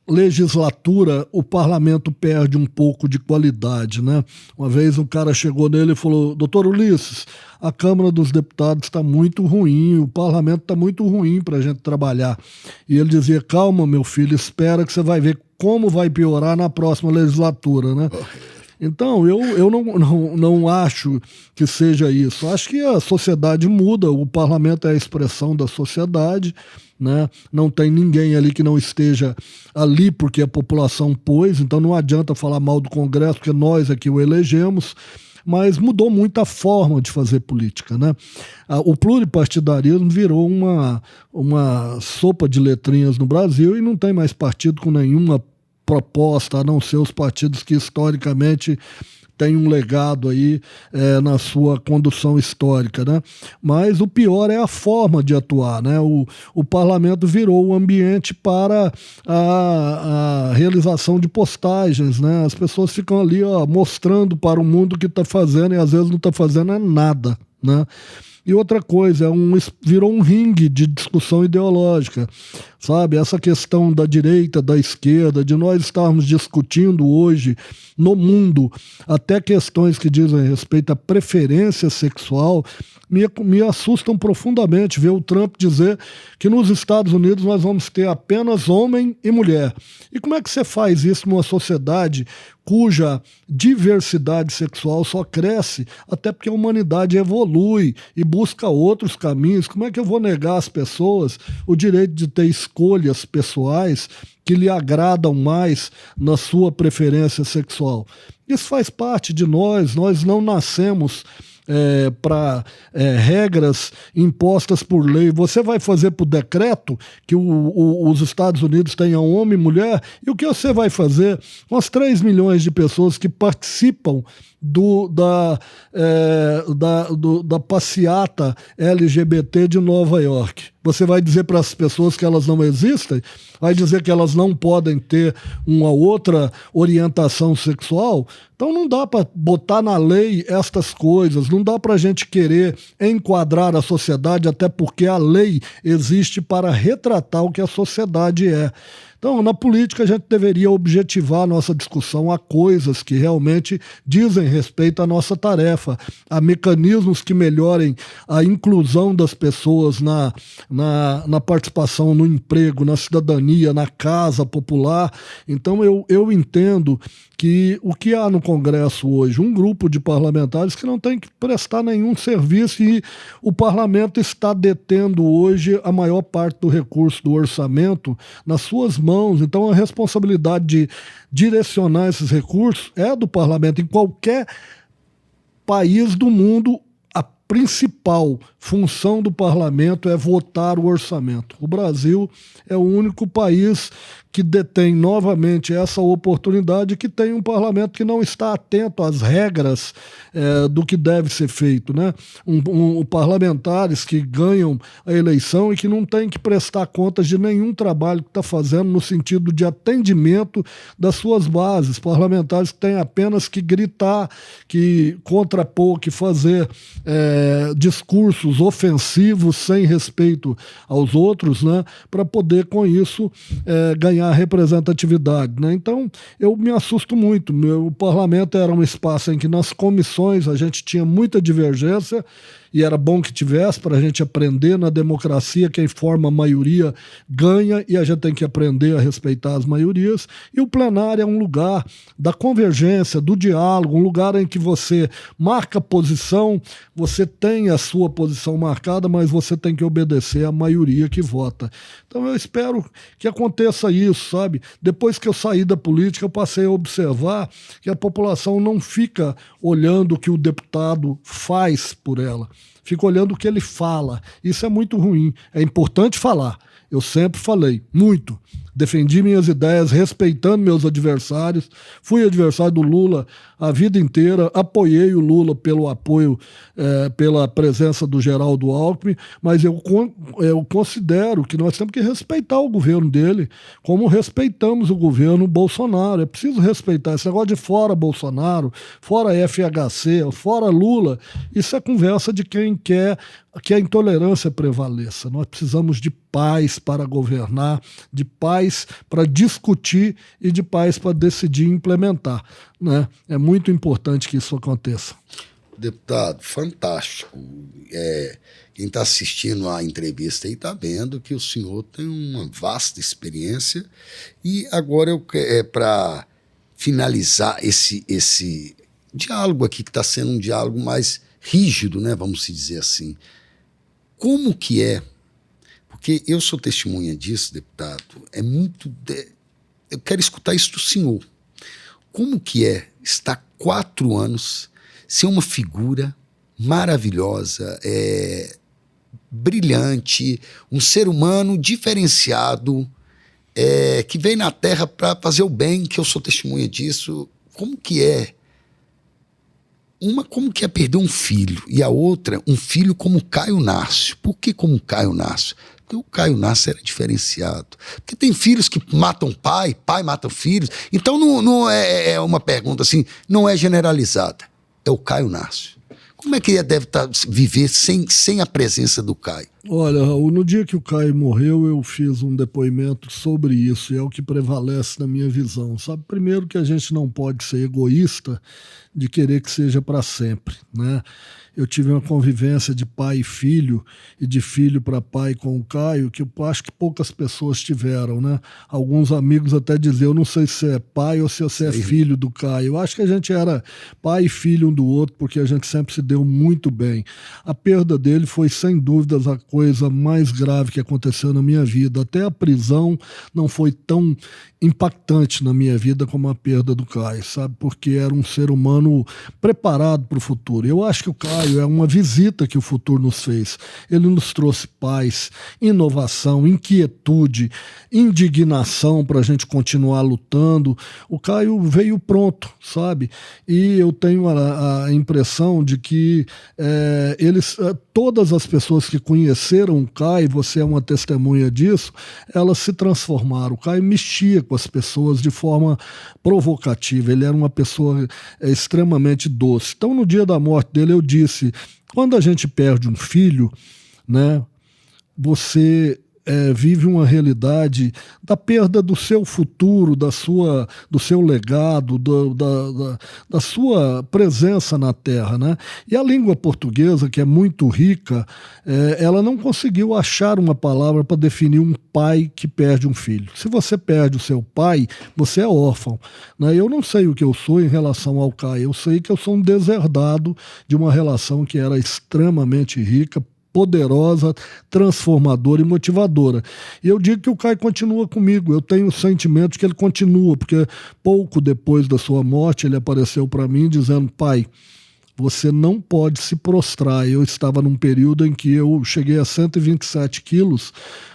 legislatura o parlamento perde um pouco de qualidade, né? Uma vez um cara chegou nele e falou: doutor Ulisses, a Câmara dos Deputados está muito ruim, o parlamento está muito ruim para a gente trabalhar. E ele dizia: calma, meu filho, espera que você vai ver como vai piorar na próxima legislatura, né? Então, eu não acho que seja isso. Acho que a sociedade muda, o parlamento é a expressão da sociedade, né? Não tem ninguém ali que não esteja ali porque a população pôs, então não adianta falar mal do Congresso, porque nós aqui o elegemos, mas mudou muito a forma de fazer política, né? O pluripartidarismo virou uma sopa de letrinhas no Brasil e não tem mais partido com nenhuma proposta, a não ser os partidos que historicamente têm um legado aí na sua condução histórica, né? Mas o pior é a forma de atuar, né? O parlamento virou o ambiente para a realização de postagens, né? As pessoas ficam ali, ó, mostrando para o mundo o que está fazendo e às vezes não está fazendo nada, né? E outra coisa, virou um ringue de discussão ideológica, sabe? Essa questão da direita, da esquerda, de nós estarmos discutindo hoje no mundo até questões que dizem respeito à preferência sexual, me assustam profundamente ver o Trump dizer que nos Estados Unidos nós vamos ter apenas homem e mulher. E como é que você faz isso numa sociedade cuja diversidade sexual só cresce, até porque a humanidade evolui e busca outros caminhos? Como é que eu vou negar às pessoas o direito de ter escolhas pessoais que lhe agradam mais na sua preferência sexual? Isso faz parte de nós não nascemos para regras impostas por lei. Você vai fazer por decreto que os Estados Unidos tenham homem e mulher, e o que você vai fazer com as 3 milhões de pessoas que participam da passeata LGBT de Nova York? Você vai dizer para as pessoas que elas não existem? Vai dizer que elas não podem ter uma outra orientação sexual? Então não dá para botar na lei estas coisas, não dá para a gente querer enquadrar a sociedade, até porque a lei existe para retratar o que a sociedade é. Então, na política, a gente deveria objetivar a nossa discussão a coisas que realmente dizem respeito à nossa tarefa, a mecanismos que melhorem a inclusão das pessoas na participação no emprego, na cidadania, na casa popular. Então, eu entendo que o que há no Congresso hoje, um grupo de parlamentares que não tem que prestar nenhum serviço, e o parlamento está detendo hoje a maior parte do recurso do orçamento nas suas mãos. Então a responsabilidade de direcionar esses recursos é do parlamento. Em qualquer país do mundo, a principal função do parlamento é votar o orçamento. O Brasil é o único país que detém novamente essa oportunidade, que tem um parlamento que não está atento às regras do que deve ser feito, né? Parlamentares que ganham a eleição e que não têm que prestar contas de nenhum trabalho que está fazendo no sentido de atendimento das suas bases. Parlamentares que têm apenas que gritar, que contrapor, que fazer discursos ofensivos sem respeito aos outros, né? Para poder, com isso, ganhar representatividade, né? Então, eu me assusto muito. O parlamento era um espaço em que nas comissões a gente tinha muita divergência, e era bom que tivesse, para a gente aprender na democracia. Quem forma a maioria ganha, e a gente tem que aprender a respeitar as maiorias. E o plenário é um lugar da convergência, do diálogo, um lugar em que você marca posição, você tem a sua posição marcada, mas você tem que obedecer à maioria que vota. Então eu espero que aconteça isso, sabe? Depois que eu saí da política, eu passei a observar que a população não fica olhando o que o deputado faz por ela, fica olhando o que ele fala. Isso é muito ruim. É importante falar. Eu sempre falei, muito. Defendi minhas ideias, respeitando meus adversários. Fui adversário do Lula a vida inteira. Apoiei o Lula pelo apoio, pela presença do Geraldo Alckmin. Mas eu considero que nós temos que respeitar o governo dele, como respeitamos o governo Bolsonaro. É preciso respeitar. Esse negócio de fora Bolsonaro, fora FHC, fora Lula, isso é conversa de quem quer que a intolerância prevaleça. Nós precisamos de paz para governar, de paz para discutir e de paz para decidir e implementar, né? É muito importante que isso aconteça. Deputado, fantástico. Quem está assistindo a entrevista aí está vendo que o senhor tem uma vasta experiência. E agora, para finalizar esse diálogo aqui, que está sendo um diálogo mais rígido, né, vamos dizer assim, como que é? Porque eu sou testemunha disso, deputado. Eu quero escutar isso do senhor. Como que é estar 4 anos ser uma figura maravilhosa, brilhante, um ser humano diferenciado, que vem na Terra para fazer o bem, que eu sou testemunha disso. Como que é? Como que é perder um filho, e a outra, um filho como Caio Nácio. Por que como Caio Nácio? Porque o Caio Nácio era diferenciado. Porque tem filhos que matam pai mata filhos. Então não é uma pergunta assim, não é generalizada. É o Caio Nácio. Como é que ele deve viver sem a presença do Caio? Olha, Raul, no dia que o Caio morreu, eu fiz um depoimento sobre isso, e é o que prevalece na minha visão. Sabe, primeiro que a gente não pode ser egoísta de querer que seja para sempre, né? Eu tive uma convivência de pai e filho, e de filho para pai com o Caio, que eu acho que poucas pessoas tiveram, né? Alguns amigos até diziam, eu não sei se é pai ou se você é filho do Caio. Eu acho que a gente era pai e filho um do outro, porque a gente sempre se deu muito bem. A perda dele foi, sem dúvidas, a coisa mais grave que aconteceu na minha vida. Até a prisão não foi tão impactante na minha vida como a perda do Caio, sabe? Porque era um ser humano preparado para o futuro. Eu acho que o Caio é uma visita que o futuro nos fez. Ele nos trouxe paz, inovação, inquietude, indignação para a gente continuar lutando. O Caio veio pronto, sabe? E eu tenho a impressão de que todas as pessoas que conheceram o Caio, você é uma testemunha disso, elas se transformaram. O Caio mexia com as pessoas de forma provocativa. Ele era uma pessoa extremamente doce. Então, no dia da morte dele, eu disse, quando a gente perde um filho, né, você vive uma realidade da perda do seu futuro, do seu legado, da sua presença na Terra, né? E a língua portuguesa, que é muito rica, ela não conseguiu achar uma palavra para definir um pai que perde um filho. Se você perde o seu pai, você é órfão, né? Eu não sei o que eu sou em relação ao Caio, eu sei que eu sou um deserdado de uma relação que era extremamente rica, poderosa, transformadora e motivadora. E eu digo que o Caio continua comigo, eu tenho o sentimento que ele continua, porque pouco depois da sua morte ele apareceu para mim dizendo, pai, você não pode se prostrar. Eu estava num período em que eu cheguei a 127 quilos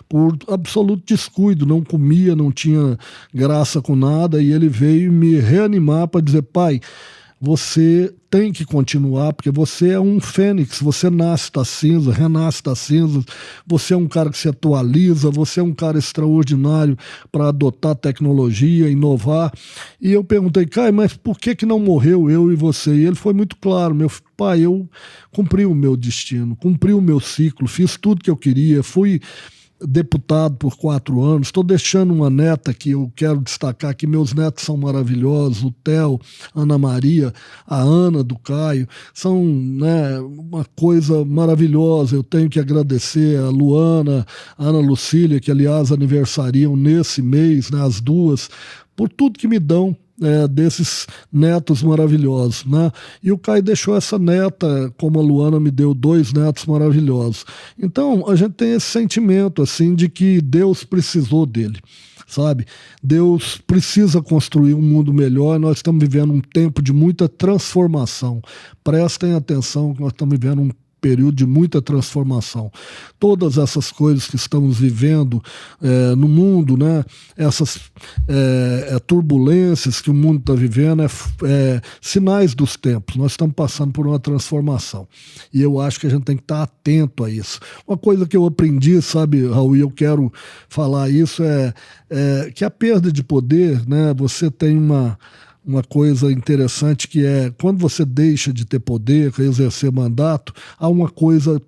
por absoluto descuido, não comia, não tinha graça com nada, e ele veio me reanimar para dizer, pai, você tem que continuar, porque você é um fênix, você nasce da cinza, renasce das cinzas, você é um cara que se atualiza, você é um cara extraordinário para adotar tecnologia, inovar. E eu perguntei, Caio, mas por que não morreu eu e você? E ele foi muito claro, meu pai, eu cumpri o meu destino, cumpri o meu ciclo, fiz tudo que eu queria, fui deputado por 4 anos, estou deixando uma neta que eu quero destacar, que meus netos são maravilhosos, o Theo, Ana Maria, a Ana do Caio, são, né, uma coisa maravilhosa. Eu tenho que agradecer a Luana, a Ana Lucília, que aliás aniversariam nesse mês, né, as duas, por tudo que me dão, desses netos maravilhosos, né? E o Caio deixou essa neta, como a Luana me deu 2 netos maravilhosos. Então, a gente tem esse sentimento, assim, de que Deus precisou dele, sabe? Deus precisa construir um mundo melhor, nós estamos vivendo um tempo de muita transformação. Prestem atenção que nós estamos vivendo um período de muita transformação. Todas essas coisas que estamos vivendo no mundo, né, essas turbulências que o mundo está vivendo, sinais dos tempos. Nós estamos passando por uma transformação. E eu acho que a gente tem que estar atento a isso. Uma coisa que eu aprendi, sabe, Raul, e eu quero falar isso, que a perda de poder, né, você tem uma coisa interessante que quando você deixa de ter poder, exercer mandato, há uma coisa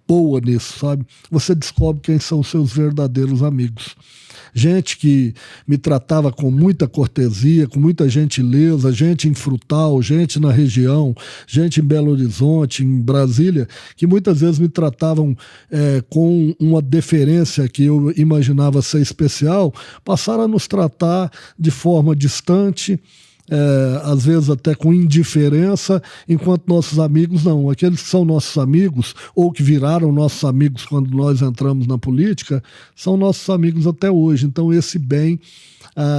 boa nisso, sabe? Você descobre quem são os seus verdadeiros amigos. Gente que me tratava com muita cortesia, com muita gentileza, gente em Frutal, gente na região, gente em Belo Horizonte, em Brasília, que muitas vezes me tratavam com uma deferência que eu imaginava ser especial, passaram a nos tratar de forma distante, às vezes até com indiferença, enquanto nossos amigos não. Aqueles que são nossos amigos, ou que viraram nossos amigos quando nós entramos na política, são nossos amigos até hoje. Então esse bem,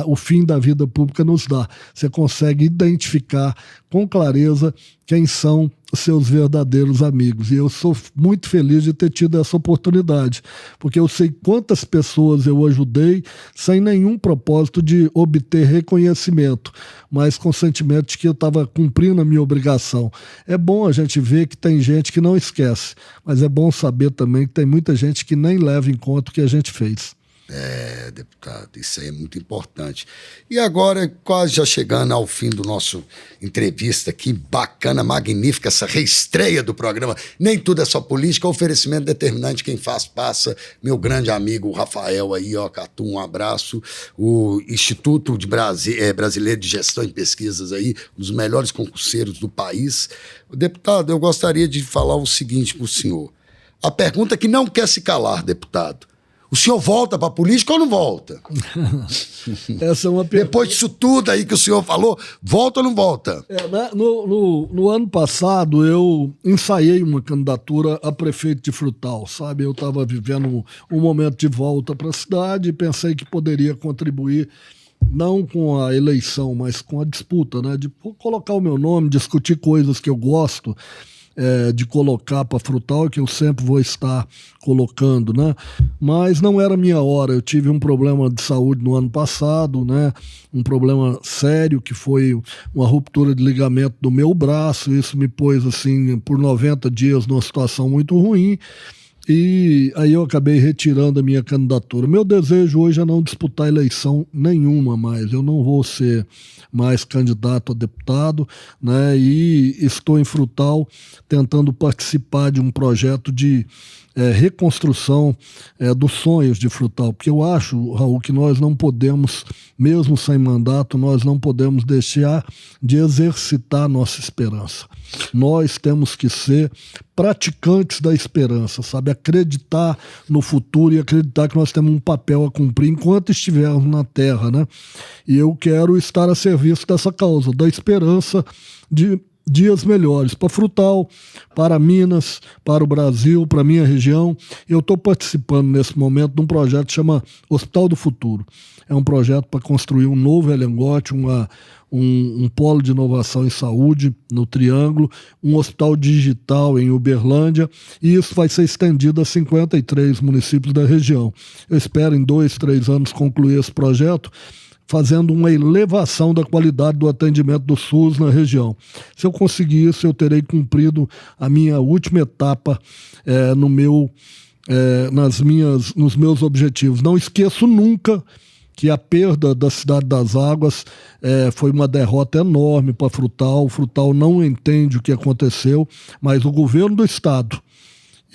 o fim da vida pública nos dá. Você consegue identificar com clareza quem são os seus verdadeiros amigos. E eu sou muito feliz de ter tido essa oportunidade, porque eu sei quantas pessoas eu ajudei sem nenhum propósito de obter reconhecimento, mas com o sentimento de que eu estava cumprindo a minha obrigação. É bom a gente ver que tem gente que não esquece, mas é bom saber também que tem muita gente que nem leva em conta o que a gente fez. Deputado, isso aí é muito importante. E agora, quase já chegando ao fim do nosso entrevista aqui, bacana, magnífica, essa reestreia do programa. Nem tudo é só política, oferecimento determinante, quem faz passa. Meu grande amigo, o Rafael aí, ó, Catu, um abraço. O Instituto Brasileiro de Gestão e Pesquisas aí, um dos melhores concurseiros do país. Deputado, eu gostaria de falar o seguinte para o senhor. A pergunta que não quer se calar, deputado. O senhor volta para a política ou não volta? Essa é uma pergunta. Depois disso tudo aí que o senhor falou, volta ou não volta? No ano passado, eu ensaiei uma candidatura a prefeito de Frutal, sabe? Eu estava vivendo um momento de volta para a cidade e pensei que poderia contribuir, não com a eleição, mas com a disputa, né? De colocar o meu nome, discutir coisas que eu gosto de colocar para Frutal, que eu sempre vou estar colocando, né? Mas não era minha hora. Eu tive um problema de saúde no ano passado, né? Um problema sério, que foi uma ruptura de ligamento do meu braço. Isso me pôs, assim, por 90 dias numa situação muito ruim. E aí eu acabei retirando a minha candidatura. Meu desejo hoje é não disputar eleição nenhuma mais. Eu não vou ser mais candidato a deputado, né? E estou em Frutal tentando participar de um projeto de reconstrução dos sonhos de Frutal. Porque eu acho, Raul, que nós não podemos, mesmo sem mandato, nós não podemos deixar de exercitar nossa esperança. Nós temos que ser praticantes da esperança, sabe? Acreditar no futuro e acreditar que nós temos um papel a cumprir enquanto estivermos na Terra, né? E eu quero estar a serviço dessa causa, da esperança de dias melhores para Frutal, para Minas, para o Brasil, para a minha região. Eu estou participando nesse momento de um projeto que chama Hospital do Futuro. É um projeto para construir um novo Elengote, um polo de inovação em saúde no Triângulo, um hospital digital em Uberlândia, e isso vai ser estendido a 53 municípios da região. Eu espero em 2, 3 anos concluir esse projeto, fazendo uma elevação da qualidade do atendimento do SUS na região. Se eu conseguir isso, eu terei cumprido a minha última etapa nos meus objetivos. Não esqueço nunca que a perda da Cidade das Águas foi uma derrota enorme para Frutal. Frutal não entende o que aconteceu, mas o governo do Estado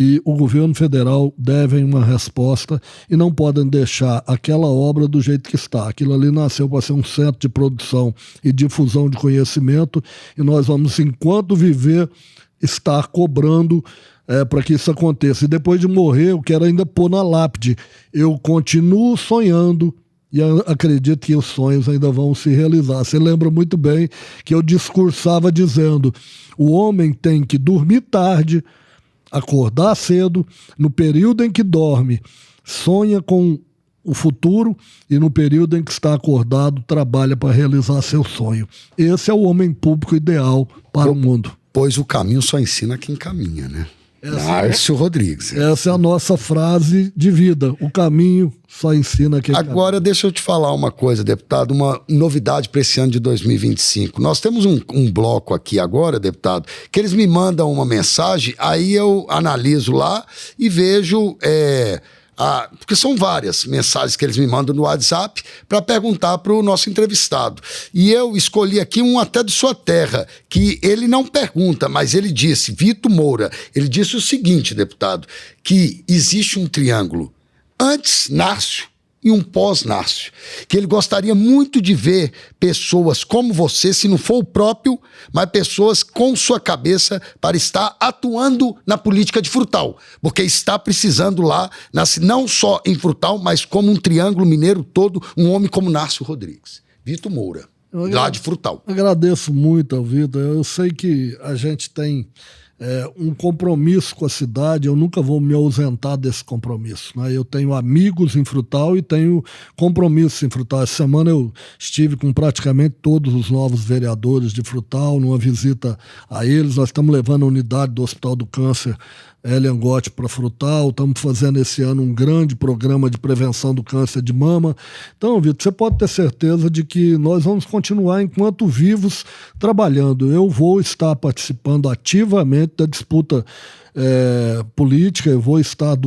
e o governo federal devem uma resposta e não podem deixar aquela obra do jeito que está. Aquilo ali nasceu para ser um centro de produção e difusão de conhecimento, e nós vamos, enquanto viver, estar cobrando para que isso aconteça. E depois de morrer, eu quero ainda pôr na lápide: eu continuo sonhando e acredito que os sonhos ainda vão se realizar. Você lembra muito bem que eu discursava dizendo: o homem tem que dormir tarde, acordar cedo, no período em que dorme, sonha com o futuro, e no período em que está acordado, trabalha para realizar seu sonho. Esse é o homem público ideal para o mundo. Pois o caminho só ensina quem caminha, né? Márcio Rodrigues. Essa é a nossa frase de vida. O caminho só ensina quem caminha. Agora, deixa eu te falar uma coisa, deputado, uma novidade para esse ano de 2025. Nós temos um bloco aqui agora, deputado, que eles me mandam uma mensagem, aí eu analiso lá e vejo... porque são várias mensagens que eles me mandam no WhatsApp para perguntar para o nosso entrevistado. E eu escolhi aqui um até de sua terra, que ele não pergunta, mas ele disse, Vitor Moura, ele disse o seguinte, deputado, que existe um triângulo antes Nárcio e um pós-Nárcio, que ele gostaria muito de ver pessoas como você, se não for o próprio, mas pessoas com sua cabeça para estar atuando na política de Frutal, porque está precisando lá, não só em Frutal, mas como um triângulo mineiro todo, um homem como Nárcio Rodrigues. Vitor Moura, lá de Frutal. Agradeço muito ao Vitor. Eu sei que a gente tem um compromisso com a cidade, eu nunca vou me ausentar desse compromisso, né? Eu tenho amigos em Frutal e tenho compromissos em Frutal. Essa semana eu estive com praticamente todos os novos vereadores de Frutal, numa visita a eles. Nós estamos levando a unidade do Hospital do Câncer Elengote para Frutal, estamos fazendo esse ano um grande programa de prevenção do câncer de mama. Então, Vitor, você pode ter certeza de que nós vamos continuar, enquanto vivos, trabalhando. Eu vou estar participando ativamente da disputa política, eu vou estar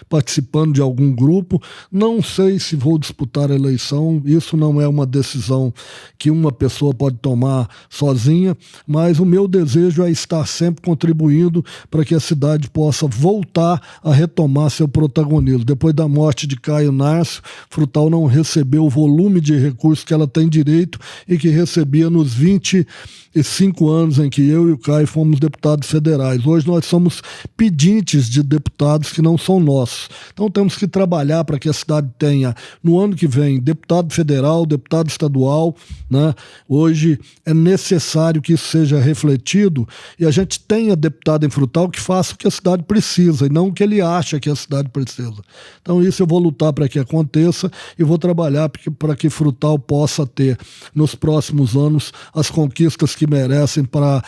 participando de algum grupo. Não sei se vou disputar a eleição, isso não é uma decisão que uma pessoa pode tomar sozinha, mas o meu desejo é estar sempre contribuindo para que a cidade possa voltar a retomar seu protagonismo. Depois da morte de Caio Nárcio, Frutal não recebeu o volume de recursos que ela tem direito e que recebia nos 25 anos em que eu e o Caio fomos deputados federais. Hoje nós somos pedintes de deputados que não são nossos. Então temos que trabalhar para que a cidade tenha, no ano que vem, deputado federal, deputado estadual, né? Hoje é necessário que isso seja refletido e a gente tenha deputado em Frutal que faça o que a cidade precisa e não o que ele acha que a cidade precisa. Então isso eu vou lutar para que aconteça e vou trabalhar para que Frutal possa ter nos próximos anos as conquistas que merecem para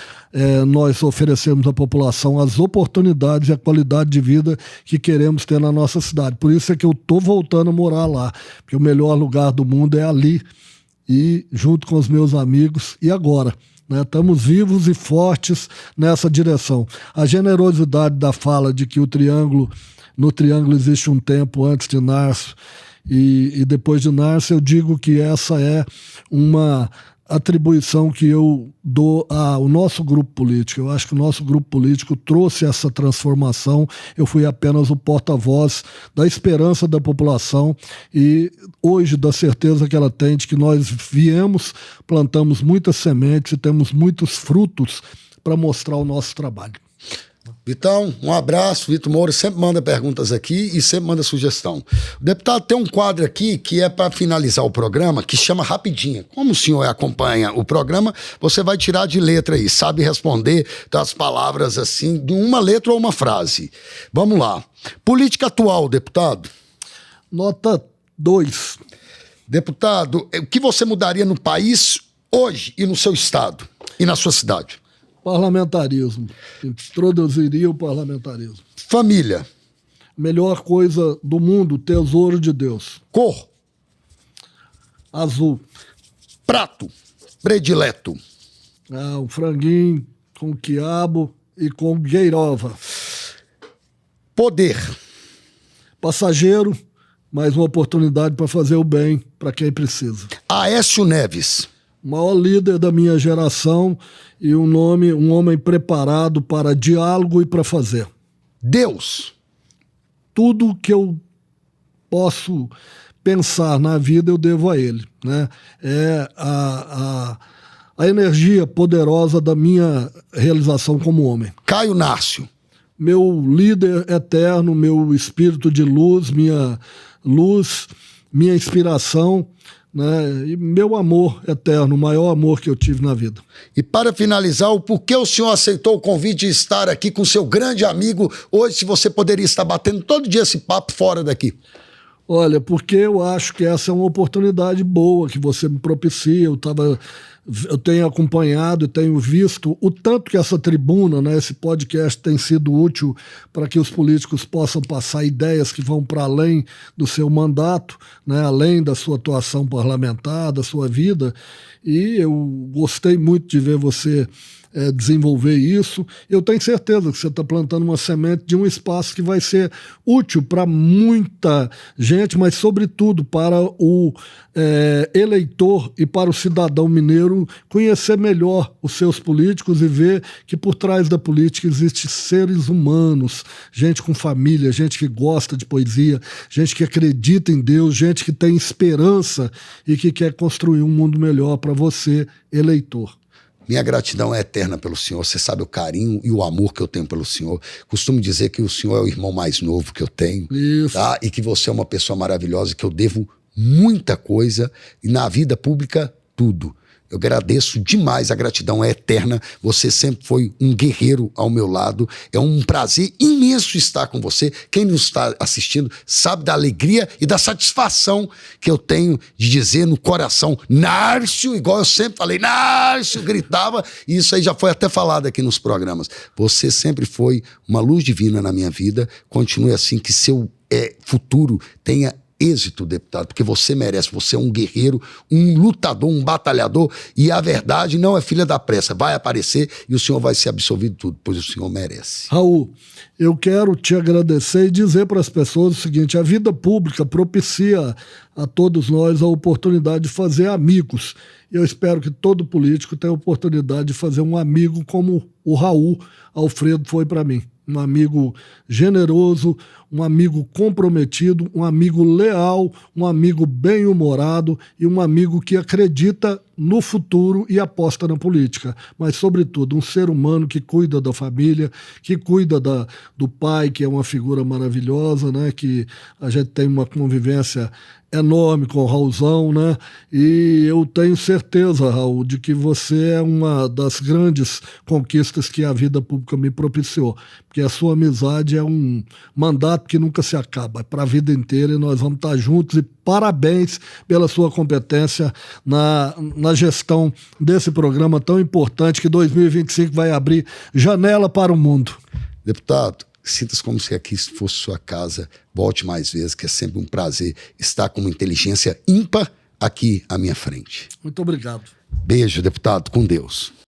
nós oferecermos à população as oportunidades e a qualidade de vida que queremos ter na nossa cidade. Por isso é que eu estou voltando a morar lá, porque o melhor lugar do mundo é ali e junto com os meus amigos e agora. Estamos vivos e fortes nessa direção. A generosidade da fala de que no Triângulo existe um tempo antes de Nárcio e depois de Nárcio, eu digo que essa é uma atribuição que eu dou ao nosso grupo político. Eu acho que o nosso grupo político trouxe essa transformação. Eu fui apenas o porta-voz da esperança da população e hoje da certeza que ela tem de que nós viemos, plantamos muitas sementes e temos muitos frutos para mostrar o nosso trabalho. Vitão, um abraço. Vitor Moura sempre manda perguntas aqui e sempre manda sugestão. O deputado tem um quadro aqui que é para finalizar o programa, que chama Rapidinha. Como o senhor acompanha o programa, você vai tirar de letra aí, sabe responder das palavras assim, de uma letra ou uma frase. Vamos lá. Política atual, deputado. Nota 2. Deputado, o que você mudaria no país hoje e no seu estado e na sua cidade? Parlamentarismo. Introduziria o parlamentarismo. Família. Melhor coisa do mundo, tesouro de Deus. Cor. Azul. Prato predileto. Um franguinho com quiabo e com gueirova. Poder. Passageiro, mais uma oportunidade para fazer o bem para quem precisa. Aécio Neves. O maior líder da minha geração e um homem preparado para diálogo e para fazer. Deus. Tudo que eu posso pensar na vida eu devo a ele, né? É a energia poderosa da minha realização como homem. Caio Nárcio. Meu líder eterno, meu espírito de luz, minha inspiração, né? E meu amor eterno, o maior amor que eu tive na vida. E para finalizar, o porquê o senhor aceitou o convite de estar aqui com seu grande amigo hoje, se você poderia estar batendo todo dia esse papo fora daqui? Olha, porque eu acho que essa é uma oportunidade boa que você me propicia. Eu tenho acompanhado e tenho visto o tanto que essa tribuna, né, esse podcast tem sido útil para que os políticos possam passar ideias que vão para além do seu mandato, né, além da sua atuação parlamentar, da sua vida. E eu gostei muito de ver você desenvolver isso. Eu tenho certeza que você está plantando uma semente de um espaço que vai ser útil para muita gente, mas sobretudo para o eleitor e para o cidadão mineiro conhecer melhor os seus políticos e ver que por trás da política existem seres humanos, gente com família, gente que gosta de poesia, gente que acredita em Deus, gente que tem esperança e que quer construir um mundo melhor para você, eleitor. Minha gratidão é eterna pelo senhor. Você sabe o carinho e o amor que eu tenho pelo senhor. Costumo dizer que o senhor é o irmão mais novo que eu tenho. Isso. Tá? E que você é uma pessoa maravilhosa, que eu devo muita coisa. E na vida pública, tudo. Eu agradeço demais, a gratidão é eterna. Você sempre foi um guerreiro ao meu lado. É um prazer imenso estar com você. Quem nos está assistindo sabe da alegria e da satisfação que eu tenho de dizer no coração, Nárcio, igual eu sempre falei, Nárcio, gritava, e isso aí já foi até falado aqui nos programas. Você sempre foi uma luz divina na minha vida. Continue assim, que seu futuro tenha êxito, deputado, porque você merece, você é um guerreiro, um lutador, um batalhador, e a verdade não é filha da pressa, vai aparecer e o senhor vai ser absolvido de tudo, pois o senhor merece. Raul, eu quero te agradecer e dizer para as pessoas o seguinte, a vida pública propicia a todos nós a oportunidade de fazer amigos, E eu espero que todo político tenha a oportunidade de fazer um amigo como o Raul Alfredo foi para mim. Um amigo generoso, um amigo comprometido, um amigo leal, um amigo bem-humorado e um amigo que acredita no futuro e aposta na política. Mas, sobretudo, um ser humano que cuida da família, que cuida do pai, que é uma figura maravilhosa, né? Que a gente tem uma convivência enorme com o Raulzão, né? E eu tenho certeza, Raul, de que você é uma das grandes conquistas que a vida pública me propiciou, porque a sua amizade é um mandato que nunca se acaba, é para a vida inteira e nós vamos estar juntos. E parabéns pela sua competência na gestão desse programa tão importante que 2025 vai abrir janela para o mundo. Deputado, sinta-se como se aqui fosse sua casa. Volte mais vezes, que é sempre um prazer estar com uma inteligência ímpar aqui à minha frente. Muito obrigado. Beijo, deputado, com Deus.